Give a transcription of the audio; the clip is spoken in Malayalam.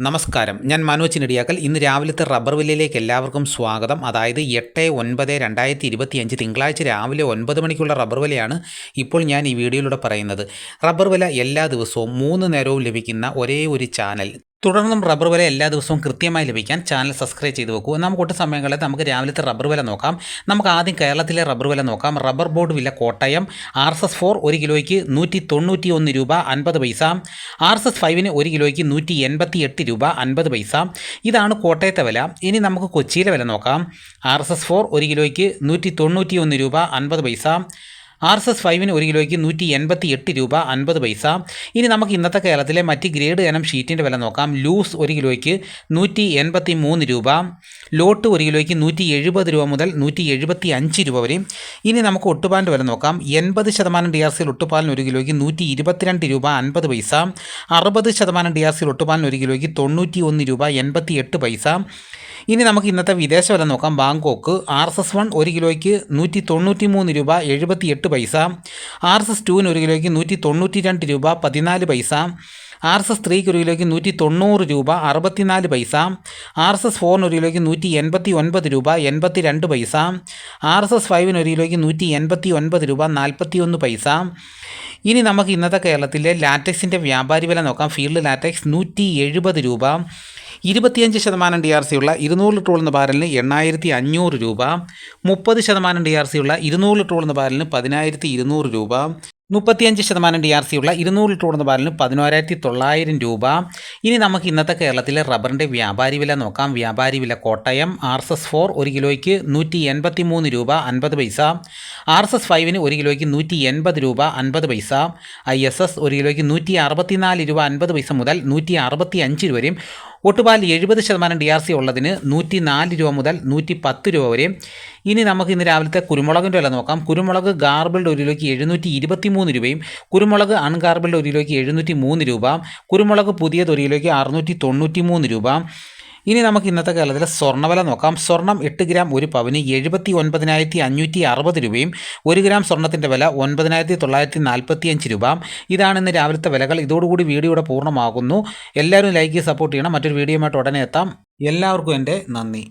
നമസ്കാരം, ഞാൻ മനോജ് നെടിയാക്കൽ. ഇന്ന് രാവിലത്തെ റബ്ബർ വിലയിലേക്ക് എല്ലാവർക്കും സ്വാഗതം. അതായത് 8/9/2025 തിങ്കളാഴ്ച രാവിലെ 9 മണിക്കുള്ള റബ്ബർ വിലയാണ് ഇപ്പോൾ ഞാൻ ഈ വീഡിയോയിലൂടെ പറയുന്നത്. റബ്ബർ വില എല്ലാ ദിവസവും 3 നേരവും ലഭിക്കുന്ന ഒരേ ഒരു ചാനൽ. തുടർന്നും റബ്ബർ വില എല്ലാ ദിവസവും കൃത്യമായി ലഭിക്കാൻ ചാനൽ സബ്സ്ക്രൈബ് ചെയ്ത് വെക്കൂ. നമുക്ക് ഒട്ടും സമയങ്ങളിൽ നമുക്ക് രാവിലത്തെ റബ്ബർ വില നോക്കാം. നമുക്ക് ആദ്യം കേരളത്തിലെ റബ്ബർ വില നോക്കാം. റബ്ബർ ബോർഡ് വില കോട്ടയം RSS 4 1 കിലോയ്ക്ക് 191 രൂപ 50 പൈസ. RSS 5 1 കിലോയ്ക്ക് 188 രൂപ 50 പൈസ. ഇതാണ് കോട്ടയത്തെ വില. ഇനി നമുക്ക് കൊച്ചിയിലെ വില നോക്കാം. RSS 4 1 കിലോയ്ക്ക് 191 രൂപ 50 പൈസ. RSS 5 1 കിലോയ്ക്ക് 188 രൂപ 50 പൈസ. ഇനി നമുക്ക് ഇന്നത്തെ കേരളത്തിലെ മറ്റ് ഗ്രേഡ് ഇനം ഷീറ്റിൻ്റെ വില നോക്കാം. ലൂസ് 1 കിലോയ്ക്ക് 183 രൂപ. ലോട്ട് 1 കിലോയ്ക്ക് 170 രൂപ മുതൽ 175 രൂപ വരെ. ഇനി നമുക്ക് ഒട്ടുപാലിൻ്റെ വില നോക്കാം. 80% DRCയിൽ ഒട്ടുപാലിന് 1 കിലോയ്ക്ക് 122 രൂപ 50 പൈസ. 60% DRCയിൽ ഒട്ടുപാലിന് 1 കിലോയ്ക്ക് 91 രൂപ 88 പൈസ. ഇനി നമുക്ക് ഇന്നത്തെ വിദേശ വില നോക്കാം. ബാങ്കോക്ക് RSS 1 1 കിലോയ്ക്ക് 193 രൂപ 78 പൈസ. RSS 2 1 കിലോയ്ക്ക് 192 രൂപ 14 പൈസ. RSS 3 1 കിലോയ്ക്ക് 190 രൂപ 64 പൈസ. RSS 4 1 കിലോയ്ക്ക് 189 രൂപ 82 പൈസ. RSS 5 1 കിലോയ്ക്ക് 189 രൂപ 41 പൈസ. ഇനി നമുക്ക് ഇന്നത്തെ കേരളത്തിലെ ലാറ്റക്സിൻ്റെ വ്യാപാരി വില നോക്കാം. ഫീൽഡ് ലാറ്റക്സ് 170 രൂപ. 25% DRC ഉള്ള 200 ലിറ്റർ ഉള്ള ബാരലിന് 8500 രൂപ. 30% DRC ഉള്ള 200 ലിറ്റർ ഉള്ള ബാരലിന് 10200 രൂപ. 35% DRC ഉള്ള 200 ലിറ്റർ ഉള്ള ബാരലിന് 11900 രൂപ. ഇനി നമുക്ക് ഇന്നത്തെ കേരളത്തിലെ റബ്ബറിൻ്റെ വ്യാപാരി വില നോക്കാം. വ്യാപാരി വില കോട്ടയം RSS 4 1 കിലോയ്ക്ക് 183 രൂപ 50 പൈസ. RSS 5 1 കിലോയ്ക്ക് 180 രൂപ 50 പൈസ. ISS 1 കിലോയ്ക്ക് 164 രൂപ 50 പൈസ മുതൽ 165 രൂപ വരെയും. ഒട്ടുപാൽ 70% DRC ഉള്ളതിന് 104 രൂപ മുതൽ 110 രൂപ വരെ. ഇനി നമുക്ക് ഇന്ന് രാവിലത്തെ കുരുമുളകിൻ്റെ വില നോക്കാം. കുരുമുളക് ഗാർബിൾഡ് 1 കിലോയ്ക്ക് 723 രൂപയും കുരുമുളക് അൺഗാർബിൾഡ് 1 കിലോയ്ക്ക് 703 രൂപ. കുരുമുളക് പുതിയത് 1 കിലോയ്ക്ക് 693 രൂപ. ഇനി നമുക്ക് ഇന്നത്തെ കേരളത്തിലെ സ്വർണ്ണവില നോക്കാം. സ്വർണം 8 ഗ്രാം 1 പവന് 79,560 രൂപയും 1 ഗ്രാം സ്വർണ്ണത്തിൻ്റെ വില 9,945 രൂപ. ഇതാണ് ഇന്ന് രാവിലത്തെ വിലകൾ. ഇതോടുകൂടി വീഡിയോയുടെ പൂർണ്ണമാകുന്നു. എല്ലാവരും ലൈക്ക് ചെയ്ത് സപ്പോർട്ട് ചെയ്യണം. മറ്റൊരു വീഡിയോയുമായിട്ട് ഉടനെ എത്താം. എല്ലാവർക്കും എൻ്റെ നന്ദി.